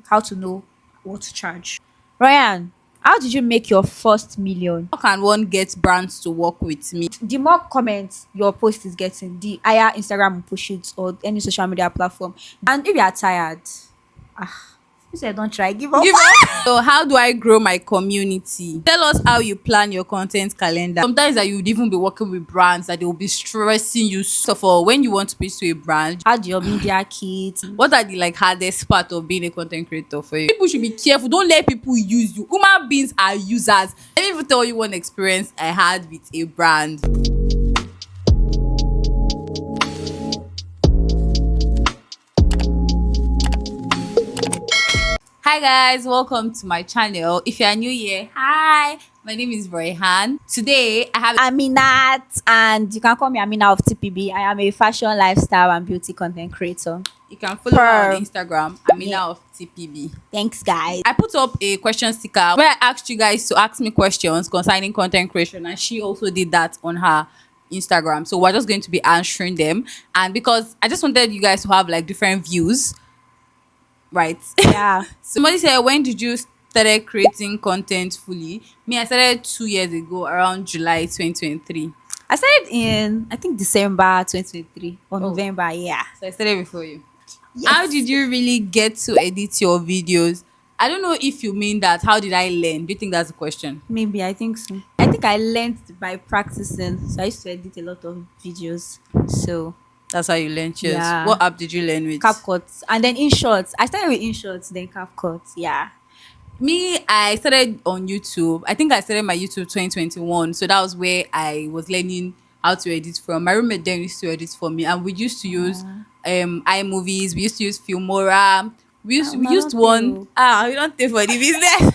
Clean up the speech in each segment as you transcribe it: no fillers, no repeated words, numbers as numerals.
how to know what to charge. Ryan, how did you make your first million? How can one get brands to work with me? The more comments your post is getting, the higher Instagram will push it or any social media platform. And if you are tired, you said don't try, give up. Give up. So how do I grow my community? Tell us how you plan your content calendar. Sometimes that you would even be working with brands that they will be stressing you. So for when you want to pitch to a brand, Add your media kit. what are the like hardest part of being a content creator for you? People should be careful. Don't let people use you. Human beings are users. Let me even tell you one experience I had with a brand. Hi guys, welcome to my channel. If you are new here, hi, my name is Royhan. Today I have Aminat, and you can call me Amina of TPB. I am a fashion, lifestyle, and beauty content creator. you can follow me Per- on Instagram, Amina Yeah. of TPB. Thanks, guys. I put up a question sticker where I asked you guys to ask me questions concerning content creation, and she also did that on her Instagram. So we're just going to be answering them. And because I just wanted you guys to have like different views, right? Yeah. Somebody said, when did you started creating content fully? Me, I started 2 years ago, around July 2023. I started in, I think, December 2023 or Oh. November. Yeah. So I started before you. Yes. How did you really get to edit your videos? I don't know if you mean that. How did I learn? Do you think that's the question? Maybe, I think so. I think I learned by practicing. So I used to edit a lot of videos. So That's how you learned yours. Yeah. What app did you learn with? CapCut. And then InShot. I started with InShot, then CapCut. Yeah. Me, I started on YouTube. I think I started my YouTube 2021. So that was where I was learning how to edit from. My roommate then used to edit for me, and we used to use iMovies. We used to use Filmora. We I used don't one. know. We don't pay for the business.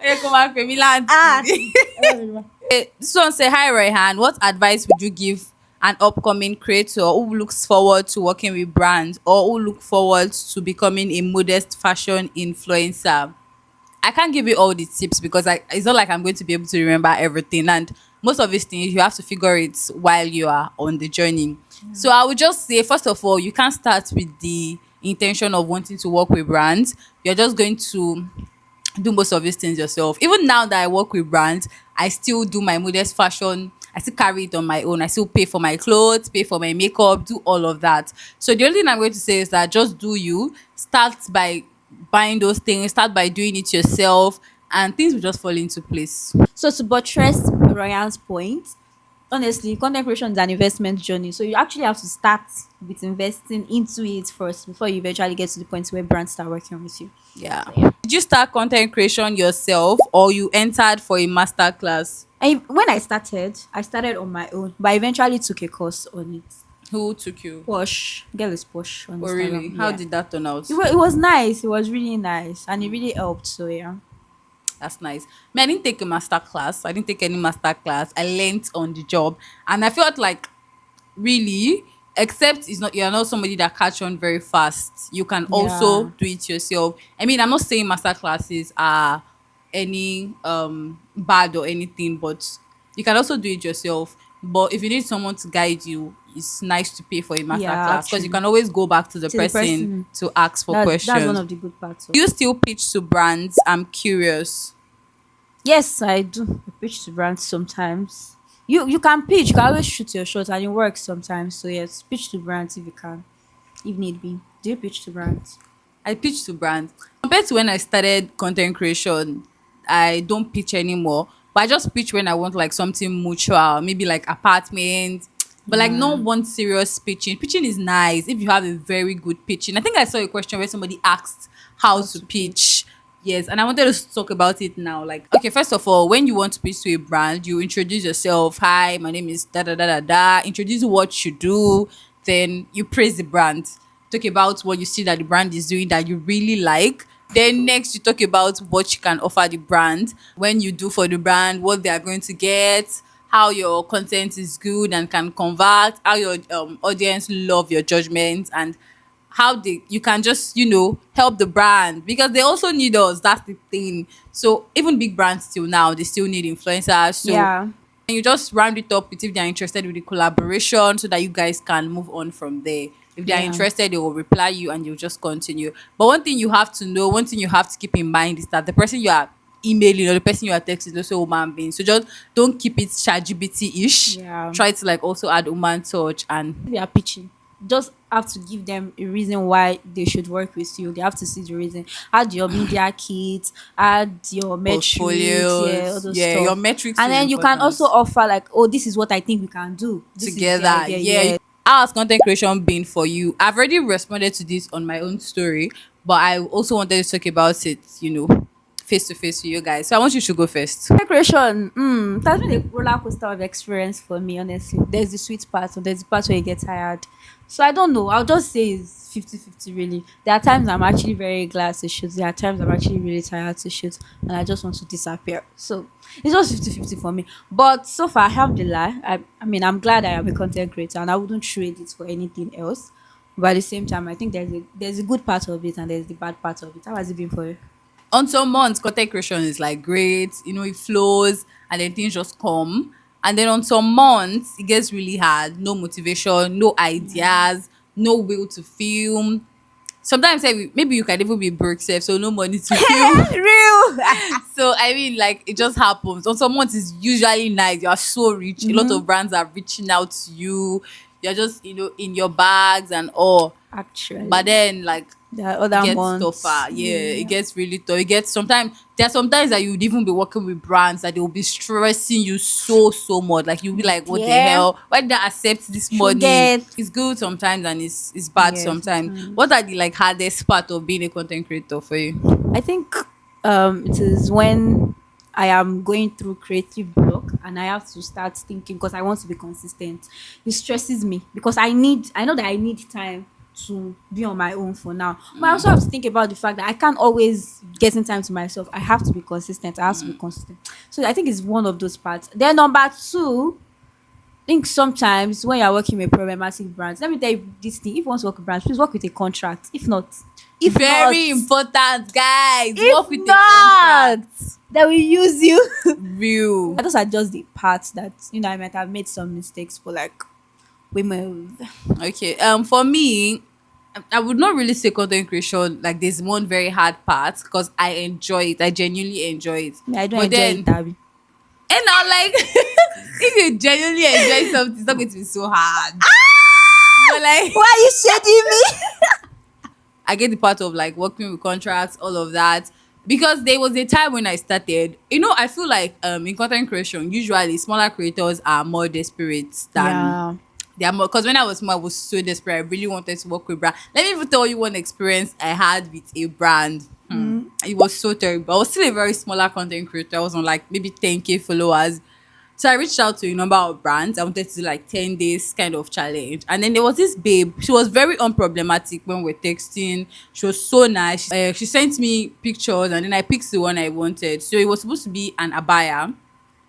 Okay, come on, Milan. This one say, hi Rayhan, what advice would you give an upcoming creator who looks forward to working with brands or who look forward to becoming a modest fashion influencer? I can't give you all the tips because it's not like I'm going to be able to remember everything, and most of these things you have to figure it while you are on the journey. So I would just say, first of all, you can't start with the intention of wanting to work with brands. You're just going to do most of these things yourself. Even now that I work with brands, I still do my modest fashion. I still carry it on my own. I still pay for my clothes, pay for my makeup, do all of that. So the only thing I'm going to say is that just do you. Start by buying those things, start by doing it yourself, and things will just fall into place. So to buttress Ryan's point, honestly, content creation is an investment journey. So you actually have to start with investing into it first before you eventually get to the point where brands start working with you. Yeah. Yeah. Did you start content creation yourself or you entered for a master class? And when I started on my own, but I eventually took a course on it. Who took you? Posh. Girl is posh on Oh, Instagram. really? How Yeah. did that turn out? It was nice. It was really nice. And it really helped. So yeah. That's nice. Me, I didn't take a master class. I didn't take any master class. I learned on the job, and I felt like really, except you're not somebody that catch on very fast. You can also Yeah. do it yourself. I mean, I'm not saying master classes are any bad or anything, but you can also do it yourself. But if you need someone to guide you, it's nice to pay for a master Yeah, class because you actually. can always go back to the To the person person. to ask for That's one questions. of the good parts of Do you it. still pitch to brands? I'm curious. Yes, I do. I pitch to brands sometimes. You can pitch, you can always shoot your shot and it works sometimes. So yes, pitch to brands if you can, if need be. Do you pitch to brands? I pitch to brands. Compared to when I started content creation, I don't pitch anymore. But I just pitch when I want like something mutual, maybe like apartment. But like Yeah. not one serious pitching. Pitching is nice if you have a very good pitching. I think I saw a question where somebody asked how to pitch. Yes, and I wanted to talk about it now. Like, okay, first of all, when you want to pitch to a brand, you introduce yourself. Hi, my name is da da da da da. Introduce what you do. Then you praise the brand. Talk about what you see that the brand is doing that you really like. Then next you talk about what you can offer the brand, when you do for the brand, what they are going to get, how your content is good and can convert, how your audience love your judgment, and how you can just help the brand because they also need us. That's the thing. So even big brands still now they still need influencers. So Yeah. and you just round it up with if they're interested with the collaboration so that you guys can move on from there. If they are Yeah. interested, they will reply you and you'll just continue. But one thing you have to know, one thing you have to keep in mind is that the person you are emailing or the person you are texting is also a human being. So just don't keep it ChatGPT ish. Yeah. Try to like also add human touch and They are pitching. Just have to give them a reason why they should work with you. They have to see the reason. Add your media kit, add your metrics, yeah, all portfolios. those Yeah, your stuff. metrics And is then you can important. also offer like, oh, this is what I think we can do. This is the Together. idea, Yeah. yeah. How has content creation been for you? I've already responded to this on my own story, but I also wanted to talk about it, face to face with you guys. So I want you to go first. Decoration, it has been a roller coaster of experience for me, honestly. There's the sweet part, and there's the part where you get tired. So I don't know. I'll just say it's 50-50 really. There are times I'm actually very glad to shoot. There are times I'm actually really tired to shoot and I just want to disappear. So it's just 50-50 for me. But so far, alhamdulillah, I mean, I'm glad I am a content creator and I wouldn't trade it for anything else. But at the same time, I think there's a good part of it and there's the bad part of it. How has it been for you? On some months, content creation is like great, it flows and then things just come. And then on some months, it gets really hard. No motivation, no ideas, no will to film. Sometimes maybe you can even be broke safe, so no money to film. Real. So I mean, like it just happens. On some months, it's usually nice. You are so rich. A lot of brands are reaching out to you. You're just in your bags and all. But Actually, then like there are it other gets months. tougher. Yeah, it Yeah. gets really tough. It gets sometimes there are sometimes that you would even be working with brands that they will be stressing you so much. Like you'll be like, what the Yeah. hell? Why did I accept this money? Forget. It's good sometimes and it's bad Yeah, sometimes. sometimes. What are the like hardest part of being a content creator for you? I think it is when I am going through creative block and I have to start thinking because I want to be consistent. It stresses me because I know that I need time to be on my own for now. But I also have to think about the fact that I can't always get in time to myself. I have to be consistent. I have to be consistent. So I think it's one of those parts. Then number two, think sometimes when you're working with problematic brands, let me tell you this thing. If you want to work with brands, please work with a contract. If not, Very important, guys. if Work with a not, contract. they will use you. Real. Those are just the parts that I might have made some mistakes, but like we move. Okay. For me, I would not really say content creation. Like, there's one very hard part because I enjoy it. I genuinely enjoy it. I don't But enjoy then, it, Abby. and now, like, if you genuinely enjoy something, it's not going to be so hard. But like, Why are you shading me? I get the part of like working with contracts, all of that. Because there was a time when I started, I feel like in content creation, usually smaller creators are more desperate than Yeah. they are more. Because when I was small, I was so desperate. I really wanted to work with brand. Let me even tell you one experience I had with a brand. It was so terrible. I was still a very smaller content creator. I was on like maybe 10K followers. So I reached out to a number of brands. I wanted to do like 10 days kind of challenge. And then there was this babe. She was very unproblematic when we are texting. She was so nice. She sent me pictures and then I picked the one I wanted. So it was supposed to be an abaya.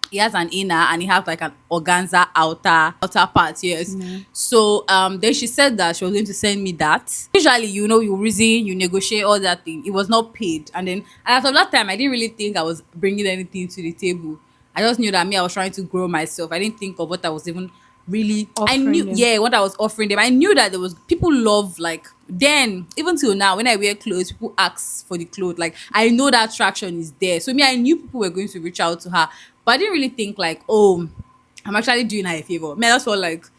He has an inner and he has like an organza outer part, yes. So then she said that she was going to send me that. Usually, you reason, you negotiate all that thing. It was not paid. And as of that time, I didn't really think I was bringing anything to the table. I just knew that I was trying to grow myself. I didn't think of what I was even really. I knew, Offering them. yeah, what I was offering them. I knew that there was people love like then even till now when I wear clothes, people ask for the clothes. Like I know that traction is there. So I knew people were going to reach out to her, but I didn't really think like, oh, I'm actually doing her a favor. Man, that's what like. Do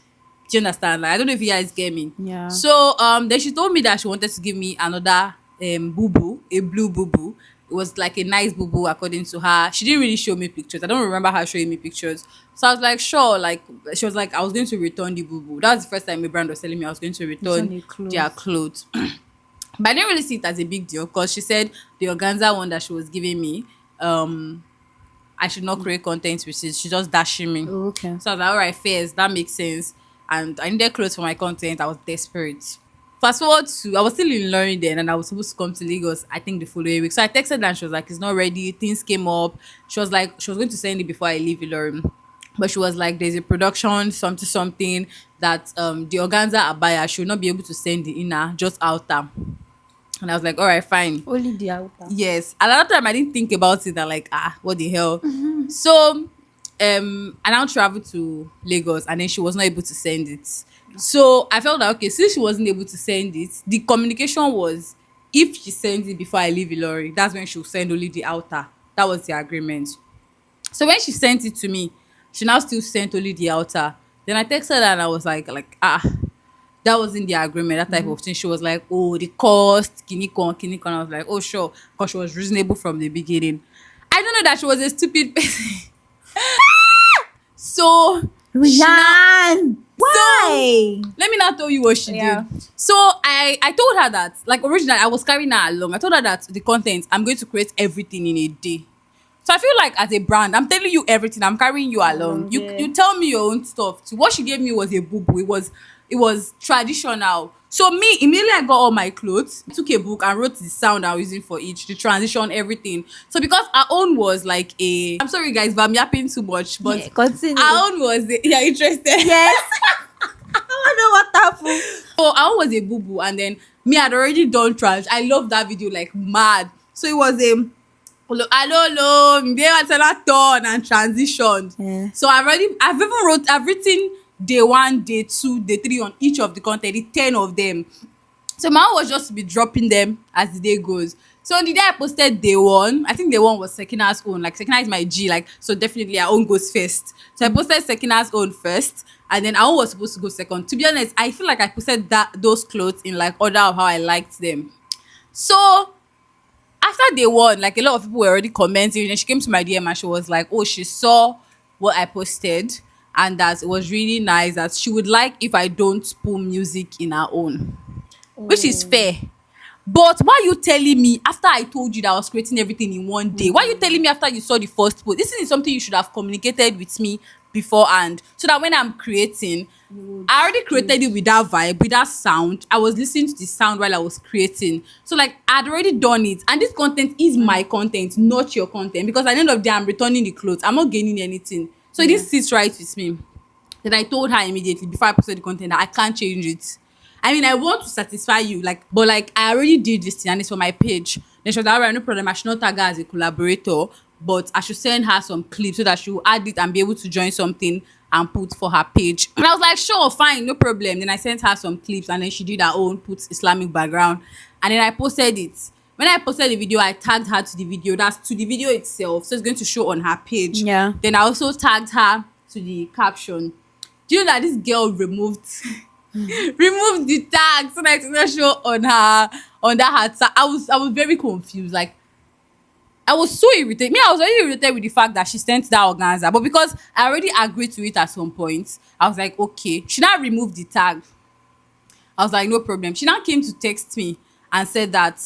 you understand? Like I don't know if you guys get me. Yeah. So then she told me that she wanted to give me another boo boo, a blue boo boo. It was like a nice boo boo according to her. She didn't really show me pictures. I don't remember her showing me pictures. So I was like, sure. Like she was like, I was going to return the boo boo. That was the first time a brand was telling me I was going to Return return the clothes. their clothes. But I didn't really see it as a big deal because she said the organza one that she was giving me, I should not create content with it. She just dashing me. Oh, okay. So I was like, all right, fairs, that makes sense. And I needed clothes for my content. I was desperate. Fast forward to, I was still in learning then and I was supposed to come to Lagos, I think the following week. So I texted her and she was like, it's not ready. Things came up. She was like, she was going to send it before I leave Ilorin. But she was like, there's a production, something that the organza abaya, she will not be able to send the inner, just outer. And I was like, all right, fine. Only the outer. Yes. Another time I didn't think about it. I'm like, what the hell? So I now traveled to Lagos and then she was not able to send it. So I felt that okay, since she wasn't able to send it, the communication was if she sends it before I leave Ilori, that's when she'll send only the outer. That was the agreement. So when she sent it to me, she now still sent only the outer. Then I texted her and I was like, that wasn't the agreement, that type of thing. She was like, oh, the cost, kini con. I was like, oh, sure, because she was reasonable from the beginning. I don't know that she was a stupid person. So she now Rihan, so why? let me now tell you what she Yeah. did. So I told her that like originally I was carrying her along. I told her that the content I'm going to create everything in a day. So I feel like as a brand, I'm telling you everything. I'm carrying you along. Along, yeah. You tell me your own stuff. So what she gave me was a boo boo. It was traditional. So me immediately I got all my clothes. I took a book and wrote the sound I was using for each, the transition, everything. So because our own was like a, I'm sorry guys, but I'm yapping too much. But Yeah, continue. our own was yeah, interested. Yes. I know what happened. So I was a boo boo, and then me had already done trash. I love that video like mad. So it was a hello, they were turn and transitioned. Yeah. So I've written day one, day two, day three on each of the content, the 10 of them. So my own was just to be dropping them as the day goes. So on the day I posted day one, I think day one was Sekina's own. Like Sekina is my G, like so definitely our own goes first. So I posted Sekina's own first, and then our own was supposed to go second. To be honest, I feel like I posted those clothes in like order of how I liked them. So after day one, like a lot of people were already commenting, and she came to my DM and she was like, oh, she saw what I posted and that it was really nice, that she would like if I don't pull music in her own, which is Oh. fair. But why you telling me after I told you that I was creating everything in one day? Why you telling me after you saw the first post? This is something you should have communicated with me beforehand, so that when I'm creating, You would I already do created it. it with that vibe, with that sound. I was listening to the sound while I was creating. So like I'd already done it. And this content is my content, not your content. Because at the end of the day, I'm returning the clothes. I'm not gaining anything. So Yeah. this sits right with me. Then I told her immediately before I posted the content that I can't change it. I mean, I want to satisfy you, like, but like I already did this thing and it's for my page. Then she was like, all right, no problem. I should not tag her as a collaborator, but I should send her some clips so that she will add it and be able to join something and put for her page. And I was like, sure, fine, no problem. Then I sent her some clips and then she did her own, put Islamic background. And then I posted it. When I posted the video, I tagged her to the video. That's to the video itself. So it's going to show on her page. Yeah. Then I also tagged her to the caption. Do you know that this girl removed removed the tag so that it will not show on her on that her tag? I was very confused. Like I was so irritated. Me, I was already irritated with the fact that she sent that organza, but because I already agreed to it at some point, I was like, okay. She now removed the tag. I was like, no problem. She now came to text me and said that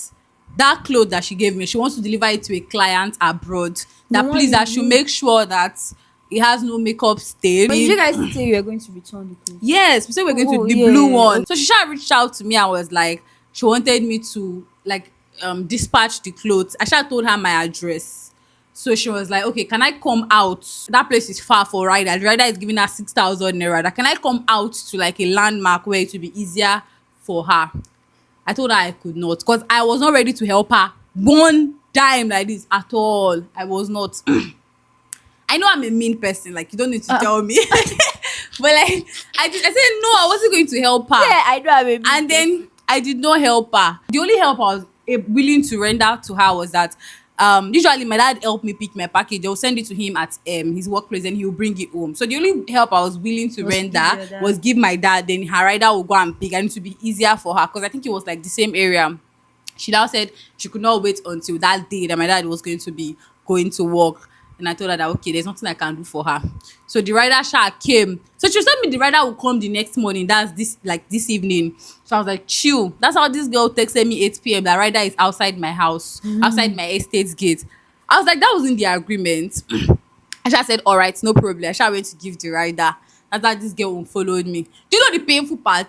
that clothes that she gave me, she wants to deliver it to a client abroad. The That one please, you I should use. make sure that it has no makeup stain. But did you guys say you were going to return the clothes? Yes, we said we're going Oh, to the yeah. blue one. So she sha reached out to me and was like, she wanted me to like dispatch the clothes. I sha told her my address. So she was like, okay, can I come out? That place is far for rider. The rider is giving her 6,000 naira. That can I come out to like a landmark where it will be easier for her? I told her I could not because I was not ready to help her one dime like this at all. I was not. I know I'm a mean person, like you don't need to tell me. But like I said no, I wasn't going to help her. Yeah, I know I'm a big And then I did not help her. The only help I was willing to render to her was that usually my dad helped me pick my package. They'll send it to him at his workplace and he'll bring it home. So the only help I was willing to Was to give your render dad. was give my dad, then her rider will go and pick, and it would be easier for her because I think it was like the same area. She now said she could not wait until that day that my dad was going to be going to work. And I told her that okay, there's nothing I can do for her. So the rider sha came. So she told me the rider will come the next morning. That's this evening. So I was like, chill. That's how this girl texted me 8 p.m. The rider is outside my house, outside my estate's gate. I was like, that wasn't the agreement. I just said, all right, no problem. I shall wait to give the rider. That's how this girl followed me. Do you know the painful part?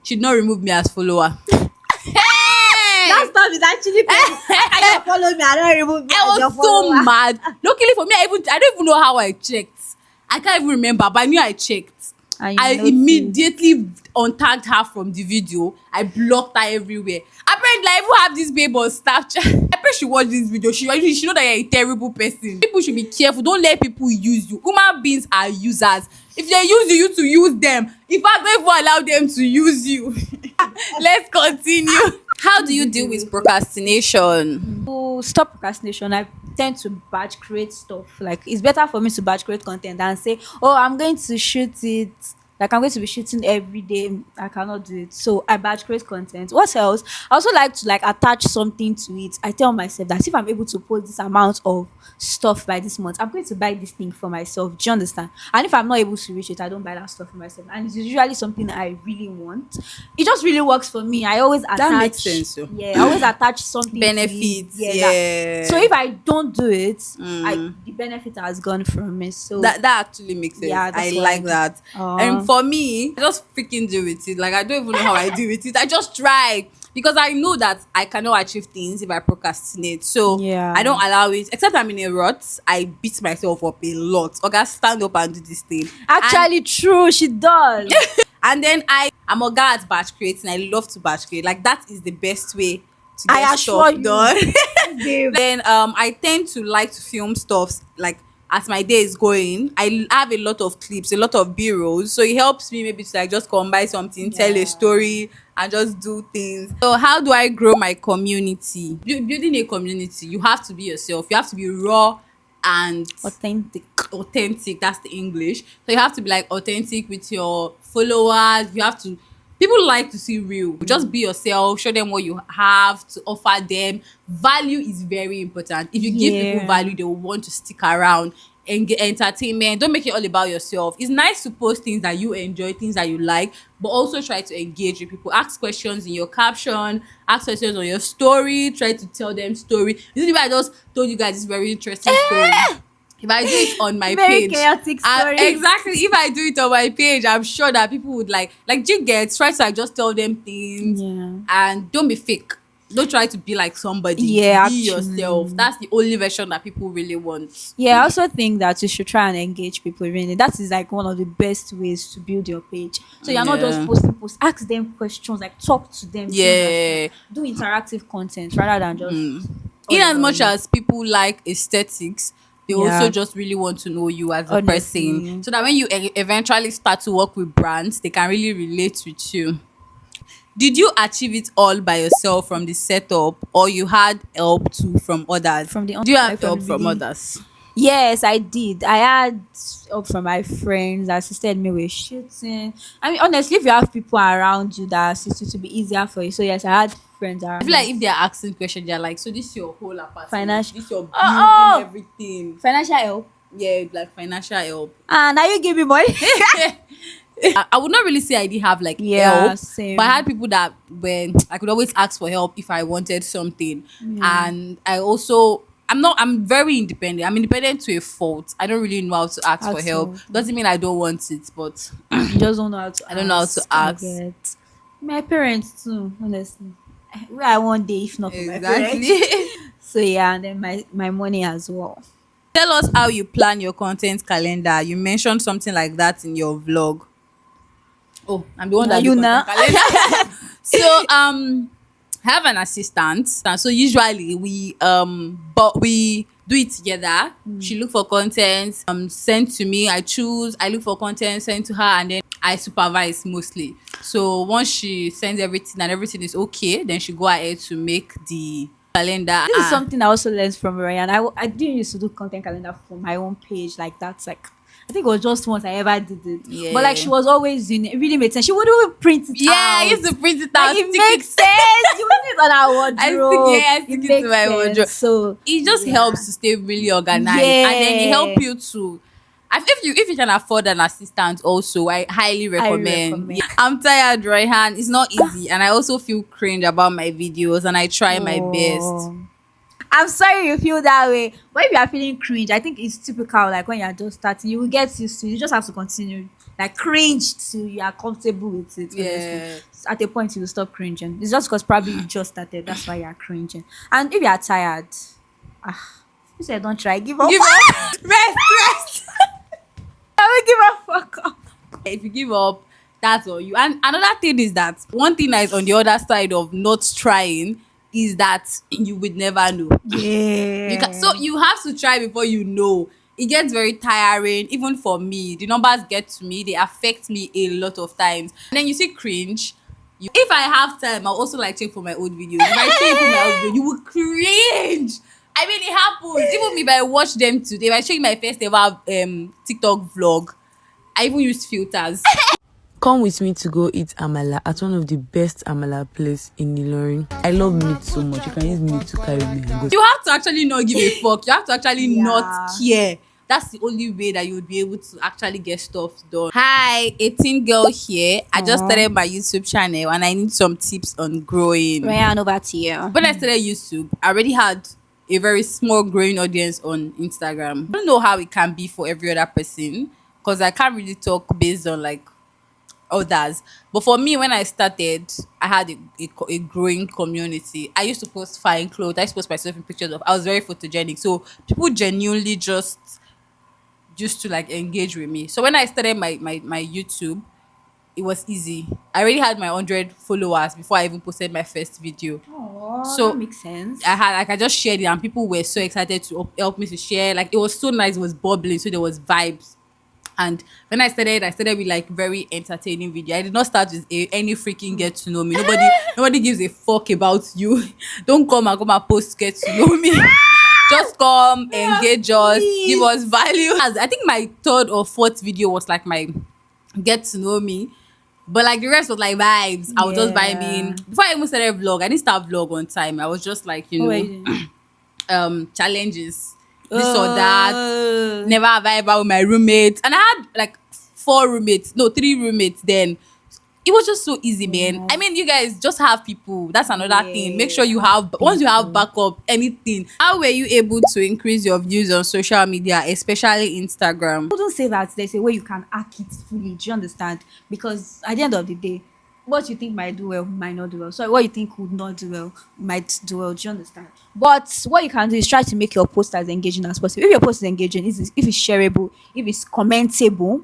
She did not remove me as follower. Hey! that stuff is actually I follow me. I don't remove me. I as your was so follower. mad. Luckily for me, I don't even know how I checked. I can't even remember, but I knew I checked. And you I notice. immediately untagged her from the video. I blocked her everywhere. Apparently, I even have this babe on Snapchat. I pray she watch this video. She know that you're a terrible person. People should be careful. Don't let people use you. Human beings are users. If they use you to use them. In fact, don't even allow them to use you. Let's continue. How do you deal with procrastination? To stop procrastination, I tend to batch create stuff. Like it's better for me to batch create content than say, oh, I'm going to shoot it. Like I'm going to be shooting every day. I cannot do it. So I batch create content. What else? I also like to like attach something to it. I tell myself that if I'm able to post this amount of stuff by this month, I'm going to buy this thing for myself. Do you understand? And if I'm not able to reach it, I don't buy that stuff for myself. And it's usually something I really want. It just really works for me. I always That makes attach. sense. Oh. Yeah, I always attach something to it. Benefits. Yeah. Yeah. So if I don't do it, the benefit has gone from me. So That actually makes sense. Yeah, that's I what I like do. that. And for me, I just freaking do with it. Like I don't even know how I do with it. I just try because I know that I cannot achieve things if I procrastinate. So Yeah. I don't allow it. Except I'm in a rut, I beat myself up a lot. Okay, stand up and do this thing. actually, true, she does. And then I'm a guy at batch creating. I love to batch create. Like that is the best way to get I assure stuff you. done. Babe. Then I tend to like to film stuff like as my day is going. I have a lot of clips, a lot of b-rolls, so it helps me maybe to like just combine something, tell Yeah. a story, and just do things. So how do I grow my community? Building a community, you have to be yourself. You have to be raw and Authentic. authentic. That's the English. So you have to be like authentic with your followers. You have to, people like to see real. Just be yourself, show them what you have to offer them. Value is very important. If you give people Yeah. value, they will want to stick around and get entertainment. Don't make it all about yourself. It's nice to post things that you enjoy, things that you like, but also try to engage with people. Ask questions in your caption, ask questions on your story, try to tell them story. This is why I just told you guys this very interesting story. If I do it on my Very page, chaotic story. exactly. If I do it on my page, I'm sure that people would like you get try to like just tell them things Yeah. and don't be fake. Don't try to be like somebody. Yeah, Be actually. yourself. That's the only version that people really want. Yeah, I also think that you should try and engage people really. That is like one of the best ways to build your page. So you're not just Yeah. posting posts, ask them questions, like talk to them. Do you Yeah. understand? Do interactive content rather than just In as much ordinary. as people like aesthetics, they Yeah. also just really want to know you as a Honestly. person. So that when you eventually start to work with brands, they can really relate with you. Did you achieve it all by yourself from the setup, or you had help too from others? From the Do you like have from help the from beginning. others? Yes, I did. I had help from my friends that assisted me with shooting. I mean, honestly, if you have people around you that assist you, to be easier for you. So yes, I had friends I around feel like me. if they're asking questions, they're like, so this is your whole apartment, Financial. this your building, Oh! everything. Financial help. Yeah, like financial help. And now you give me money. I would not really say I did have like Yeah, help, same. but I had people that when I could always ask for help if I wanted something, and I'm very independent. I'm independent to a fault. I don't really know how to ask for Ask help. for- Doesn't mean I don't want it, but You just don't know how to I don't know how to I ask. get. My parents too, honestly. Where I one day, if not for my parents. exactly. So yeah, and then my money as well. Tell us how you plan your content calendar. You mentioned something like that in your vlog. Oh, I'm the one Now that you do know. content calendar. So I have an assistant, and so usually but we do it together. She look for content, send to me. I choose. I look for content, send to her, and then I supervise mostly. So once she sends everything and everything is okay, then she go ahead to make the calendar. This is something I also learned from Ryan. I didn't used to do content calendar for my own page like that. Like I think it was just once I ever did it. Yeah. But like she was always doing it. It really made sense. She would even print it Yeah, out. I used to print it out. Like, it stick makes sense. You put it on our wardrobe. I stick it to makes my sense. wardrobe. So It just yeah. helps to stay really organized, and then it Yeah. help you to. If you can afford an assistant, also I highly recommend. recommend. Yeah. I'm tired, Royhan. It's not easy, and I also feel cringe about my videos, and I try my best. Oh. I'm sorry you feel that way. But if you are feeling cringe, I think it's typical. Like when you're just starting, you will get used to it. You just have to continue. Like cringe till you are comfortable with it. Honestly. Yeah. At a point you will stop cringing. It's just because probably you just started. That's why you're cringing. And if you are tired, you said don't try. Give up. Give up. Rest. I will give a fuck up. If you give up, that's on you. And another thing is that one thing that is on the other side of not trying is that you would never know. You can, so Yeah. you have to try before you know. It gets very tiring, even for me. The numbers get to me, they affect me a lot of times. And then you see cringe. If I have time, I'll also like check for my old videos. If I check for my old video, you will cringe. I mean, it happens. Even if I watch them today, if I check my first ever TikTok vlog, I even use filters. Come with me to go eat amala at one of the best amala place in Ilorin. I love meat so much. You can use meat to carry me and go. You have to actually not give a fuck. You have to actually not Yeah. care. That's the only way that you would be able to actually get stuff done. Hi, 18 girl here. I just Aw. started my YouTube channel and I need some tips on growing. Ryan, over to you. When I started YouTube, I already had a very small growing audience on Instagram. I don't know how it can be for every other person because I can't really talk based on like others. But for me, when I started, I had a growing community. I used to post fine clothes. I used to post myself in pictures of. I was very photogenic, so people genuinely just used to like engage with me. So when I started my YouTube, it was easy. I already had my 100 followers before I even posted my first video. Oh, that So makes sense. I had like I just shared it and people were so excited to help me to share. Like it was so nice. It was bubbling, so there was vibes. And when I started with like very entertaining video. I did not start with any freaking get to know me. Nobody gives a fuck about you. Don't come and post get to know me. Just come, engage us, give us value. I think my third or fourth video was like my get to know me. But like the rest was like vibes. I was just Yeah. vibing. Before I even started vlog, I didn't start vlog on time. I was just like, Oh, wait. challenges, this or that. Uh, Never have I ever with my roommates. And I had like three roommates then. It was just so easy, man. I mean, you guys just have people. That's another thing. Make sure you have, once you have backup, anything. How were you able to increase your views on social media, especially Instagram? Don't say that there's a way you can hack it fully. Do you understand? Because at the end of the day, what you think might do well might not do well. So what you think would not do well might do well. Do you understand? But what you can do is try to make your post as engaging as possible. If your post is engaging, if it's shareable, if it's commentable,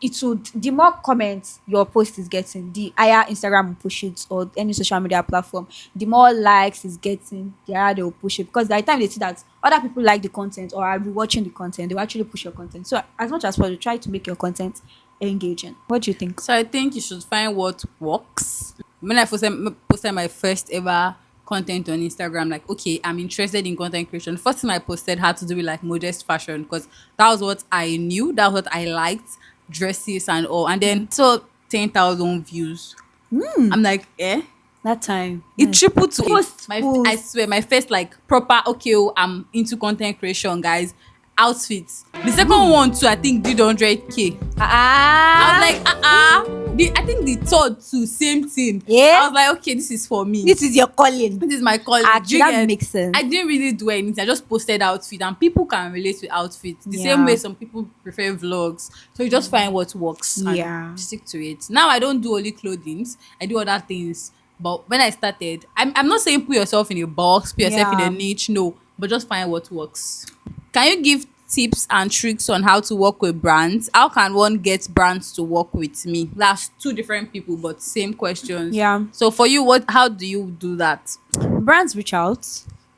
it would, the more comments your post is getting, the higher Instagram will push it, or any social media platform. The more likes it's getting, the higher they will push it, because by the time they see that other people like the content or are watching the content, they will actually push your content. So as much as possible, try to make your content engaging. What do you think? So I think you should find what works. When I posted my first ever content on Instagram, like, okay, I'm interested in content creation. First thing I posted had to do with like modest fashion because that was what I knew, that was what I liked, dresses and all. And then so 10,000 views. I'm like, eh? That time It tripled to Post, my. post. I swear, my first like proper. Okay, oh, I'm into content creation, guys. Outfits. The second one too, I think did 100K. I was like, I think the third too, same thing. Yeah. I was like, okay, this is for me. this is your calling. This is my calling. Actually, Do you that get- makes sense. I didn't really do anything. I just posted outfit, and people can relate to outfits the Yeah. same way some people prefer vlogs. So you just find what works and Yeah. stick to it. Now I don't do only clothing. I do other things. But when I started, I'm not saying put yourself in a box, put yourself in Yeah. a niche. No, but just find what works. Can you give tips and tricks on how to work with brands? How can one get brands to work with me? That's two different people, but same questions. Yeah. So for you, how do you do that? Brands reach out.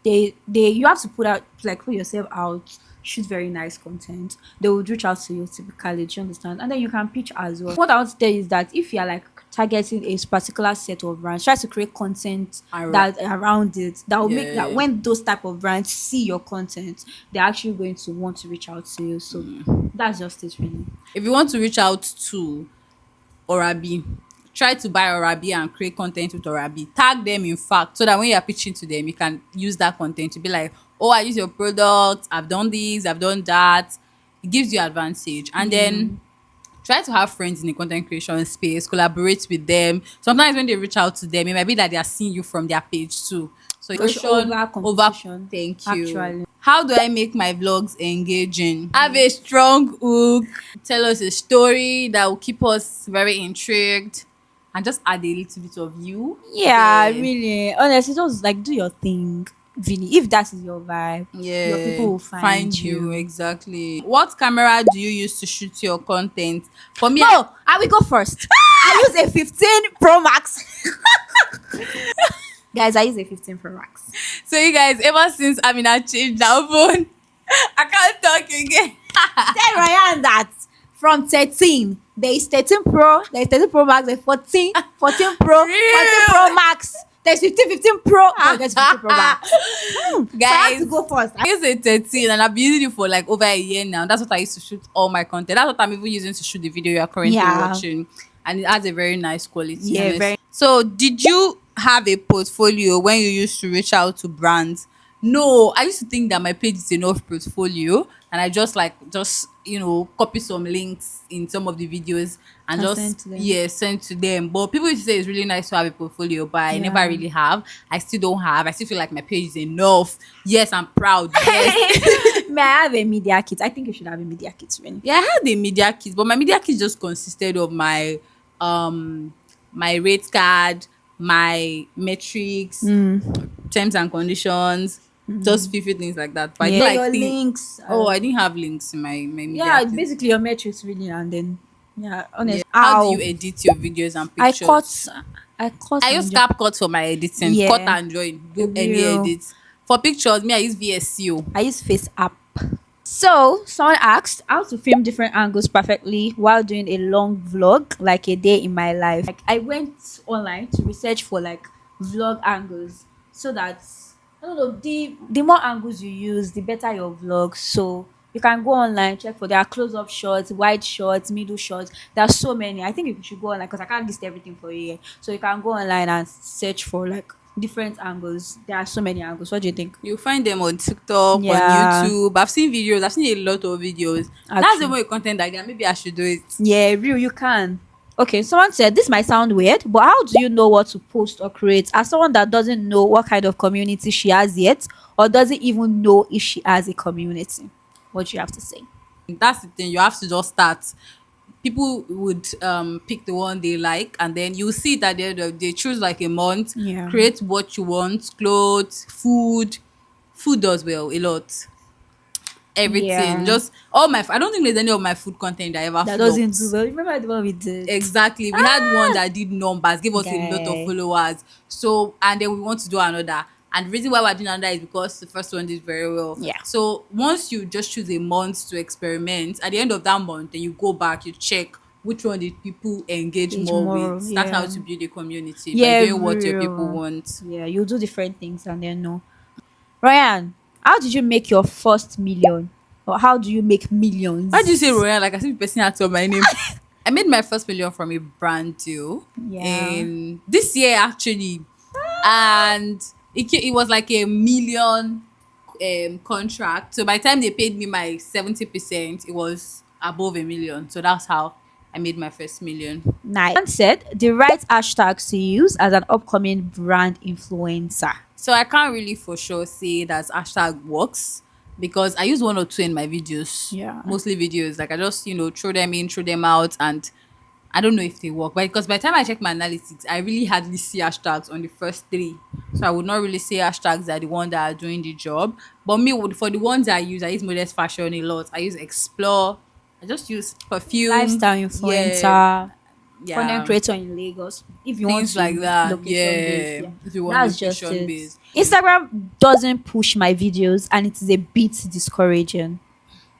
They you have to put yourself out, shoot very nice content. They would reach out to you typically. Do you understand? And then you can pitch as well. What I want to tell you is that if you're like targeting a particular set of brands, try to create content that around it that will make Yeah. that when those type of brands see your content, they're actually going to want to reach out to you. So that's just it, really. If you want to reach out to Orabi, try to buy Orabi and create content with Orabi. Tag them, in fact, so that when you are pitching to them, you can use that content to be like, oh, I use your product, I've done this, I've done that. It gives you advantage. And then try to have friends in the content creation space, collaborate with them. Sometimes when they reach out to them, it might be that they are seeing you from their page too. So Push over competition, thank you. actually. How do I make my vlogs engaging? Have a strong hook. Tell us a story that will keep us very intrigued. And just add a little bit of you. Yeah, there. really. Honestly, just like do your thing. Vinny. If that is your vibe, your Yeah, people will find find you you. exactly. What camera do you use to shoot your content? For me, I No, I will go first. I use a 15 Pro Max. Guys, I use a 15 Pro Max. so you guys ever since Amina changed that phone, I can't talk again. Tell Ryan that from 13, there is 13 Pro, there is 13 Pro Max, there's 14, 14 Pro, 14 Real. Pro Max, there's 15, 15 Pro, no, there's 15 Pro Max. So I have to Guys, go first. I use a 13 and I've been using it for like over a year now. That's what I used to shoot all my content. That's what I'm even using to shoot the video you are currently Yeah. watching. And it has a very nice quality. Yeah, very. So, did you have a portfolio when you used to reach out to brands? No, I used to think that my page is enough portfolio, and I just copy some links in some of the videos and And just send to them. send to them. But people used to say it's really nice to have a portfolio, but I never Yeah. really have. I still don't have. I still feel like my page is enough. Yes, I'm proud. Yes. May I have a media kit? I think you should have a media kit, really. Yeah, I had a media kit, but my media kit just consisted of um my rate card, my metrics, terms and conditions, just few things like that. But I Yeah, didn't your like think. links. Oh, I didn't have links in my media Yeah, kit. basically your metrics, really, and then yeah, Yeah. honest. How do Ow. you edit your videos and I pictures? cut I use and CapCut for my editing. Yeah. Cut and join. Do any Real. edits. For pictures, me I use VSCO. I use Face App. So someone asked how to film different angles perfectly while doing a long vlog, like a day in my life. Like I went online to research for like vlog angles, so that I don't know, the more angles you use, the better your vlog. So you can go online, check for their close up shots, wide shots, middle shots. There are so many. I think you should go online because I can't list everything for you here. So you can go online and search for like different angles. There are so many angles. What do you think? You find them on TikTok, on Yeah. YouTube. I've seen videos. I've seen a lot of videos. That's Actually. the more content idea. Maybe I should do it. Yeah, real, you can. Okay, someone said this might sound weird, but how do you know what to post or create? As someone that doesn't know what kind of community she has yet, or doesn't even know if she has a community, what do you have to say? That's the thing. You have to just start. People would pick the one they like, and then you see that they choose like a month. Yeah. Create what you want: clothes, food. Food does well a lot. Everything. Yeah. Just all my. I don't think there's any of my food content that ever That flopped. doesn't do well. Remember the one we did? Exactly. We had one that did numbers, gave us a lot of Guy. followers. So, and then we want to do another. And the reason why we're doing another is because the first one did very well. Yeah. So once you just choose a month to experiment, at the end of that month, then you go back, you check which one did people engage Engage more more, with. That's how yeah. to build a community Yeah, by doing what your real. people want. Yeah, you do different things and then no. Ryan, how did you make your first million? Or how do you make millions? Why do you say Royal? Like I see the person had to my name. I made my first million from a brand deal Yeah. in this year actually, and it was like a million contract. So by the time they paid me my 70%, it was above a million. So that's how I made my first million. Nice. One said the right hashtags to use as an upcoming brand influencer. So I can't really for sure say that hashtag works because I use one or two in my videos. Yeah. Mostly videos. Like I just, throw them in, throw them out, and I don't know if they work. But because by the time I check my analytics, I really hardly see hashtags on the first three. So I would not really say hashtags are the ones that are doing the job. But for the ones I use modest fashion a lot. I use explore. I just use perfume. Lifestyle influencer, Yeah. content creator in Lagos. If you want Things to like that. location Yeah. based, If you want that's just location it. based. Instagram doesn't push my videos and it is a bit discouraging.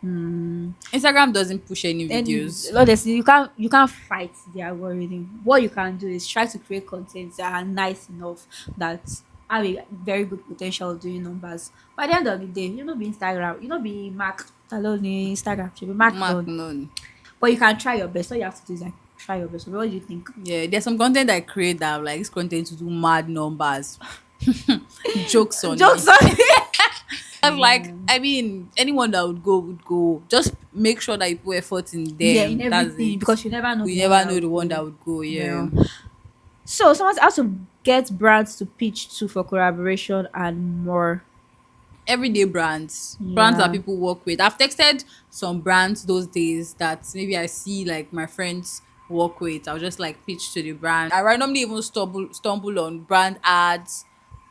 Instagram doesn't push any And videos. honestly, you can't fight the algorithm. What you can do is try to create content that are nice enough that have a very good potential of doing numbers. By the end of the day, you know be Instagram, you know be Mark alone Instagram, you be Mark Mark alone. none. But you can try your best. All you have to do is like try your best. What do you think? Yeah, there's some content I create that I'm like this content to do mad numbers. Jokes on Jokes it. on it. But like, I mean, anyone that would go. Just make sure that you put effort in them. Yeah, in That's everything it. because you never know. We the never one know that the one go. that would go. Yeah. Yeah. So someone's also get brands to pitch to for collaboration and more. Everyday brands Yeah. that people work with. I've texted some brands those days that maybe I see like my friends work with. I'll just like pitch to the brand. I randomly even stumble on brand ads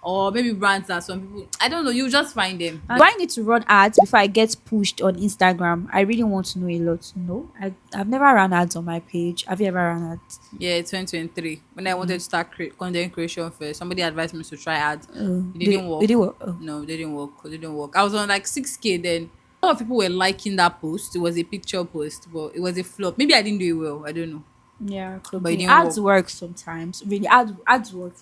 or maybe brands that some people, I don't know, you just find them. And do I need to run ads before I get pushed on Instagram? I really want to know a lot. No, I've never run ads on my page. Have you ever run ads? Yeah, 2023. When I wanted to start content creation first, somebody advised me to try ads. It Did, didn't work. did it work? Oh. No, they didn't work. It didn't work. I was on like 6K then. A lot of people were liking that post. It was a picture post, but it was a flop. Maybe I didn't do it well. I don't know. Yeah, could But it be. didn't Ads work. work sometimes. Really, ads work.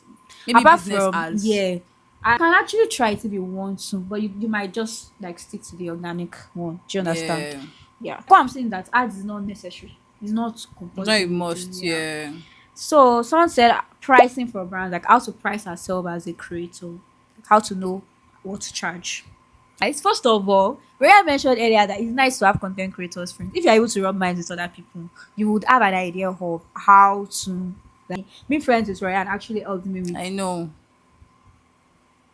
Maybe Apart business from ads. yeah, I can actually try it if you want to, but you might just like stick to the organic one. Do you understand? Yeah. Yeah. What I'm saying that ads is not necessary. It's not It's not a compulsory. must. Yeah. Yeah. So someone said pricing for brands, like how to price ourselves as a creator, like how to know what to charge. Guys, first of all, where I mentioned earlier that it's nice to have content creators friends. If you're able to rub minds with other people, you would have an idea of how to like be friends with Royan actually helped me with. I know.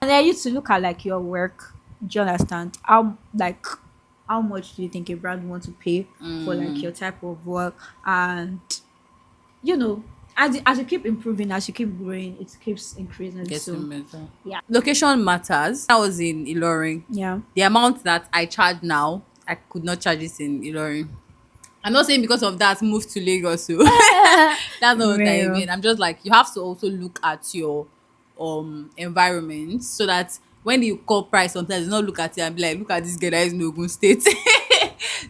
And I used to look at like your work. Do you understand? How much do you think a brand want to pay for like your type of work? And you know, as you keep improving, as you keep growing, it keeps increasing. So Getting better. yeah. Location matters. I was in Ilorin. Yeah. The amount that I charge now, I could not charge it in Ilorin. I'm not saying because of that move to Lagos. So that's not what I Real. mean. I'm just like, you have to also look at your environment, so that when you call price, sometimes you not look at it and be like, look at this girl that is in Ogun State.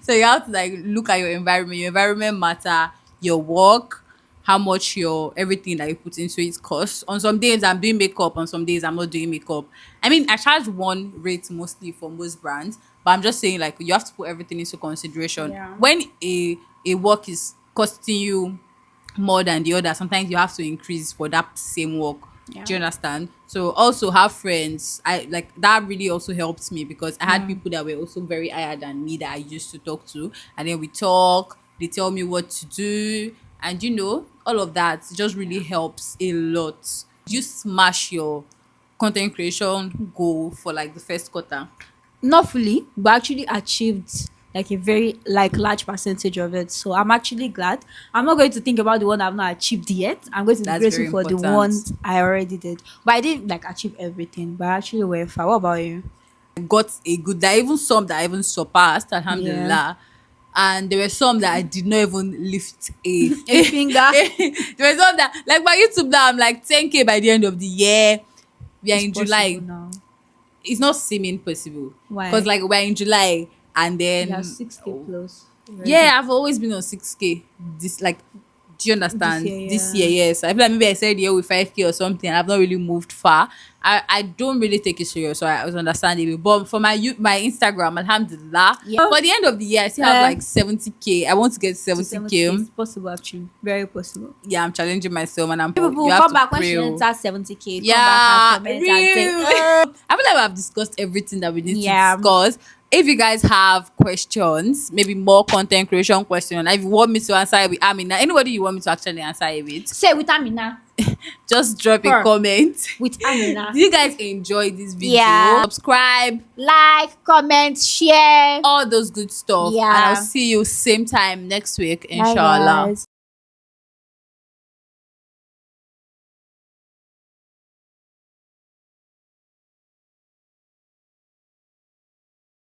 So you have to like look at your environment. Your environment matter, your work, how much your everything that you put into it costs. On some days I'm doing makeup, on some days I'm not doing makeup. I mean, I charge one rate mostly for most brands, but I'm just saying like you have to put everything into consideration. Yeah. When a work is costing you more than the other, sometimes you have to increase for that same work. Yeah. Do you understand? So also have friends. I like that really also helped me, because I had people that were also very higher than me that I used to talk to, and then we talk, they tell me what to do, and all of that just really helps a lot. You smash your content creation goal for like the first quarter. Not fully, but actually achieved like a very like large percentage of it. So I'm actually glad. I'm not going to think about the one I've not achieved yet. I'm going to be That's grateful very for the important. ones I already did. But I didn't like achieve everything. But I actually went far. What about you? Got a good, there are even some that I even surpassed, Yeah. alhamdulillah. And there were some that I did not even lift a A finger. there were some that, like my YouTube now, I'm like 10K by the end of the year. We are It's in possible July. now. It's not seeming possible. Why? Because like we're in July, and You have then 6K plus. already. yeah, I've always been on 6K. This like, do you understand? year, This yeah. year, yes. I feel like maybe I said year with 5K or something. I've not really moved far. I don't really take it serious, so I was understandable. But for my Instagram, alhamdulillah, Yeah. for the end of the year, I still have Eh. like 70K. I want to get To 70K 70K. is possible actually. Very possible. Yeah, I'm challenging myself, and People you have come to back when pray. she Oh. enters 70K. Come Yeah, back and comment and say, real. I feel like I've discussed everything that we need Yeah. to discuss. If you guys have questions, maybe more content creation questions, if you want me to answer it with Amina, anybody you want me to actually answer it with, say with Amina. just drop a Her. comment. With Amina. Do you guys enjoy this video? Yeah. Subscribe, Like, comment, share. all those good stuff. Yeah. And I'll see you same time next week, Bye, inshallah. guys.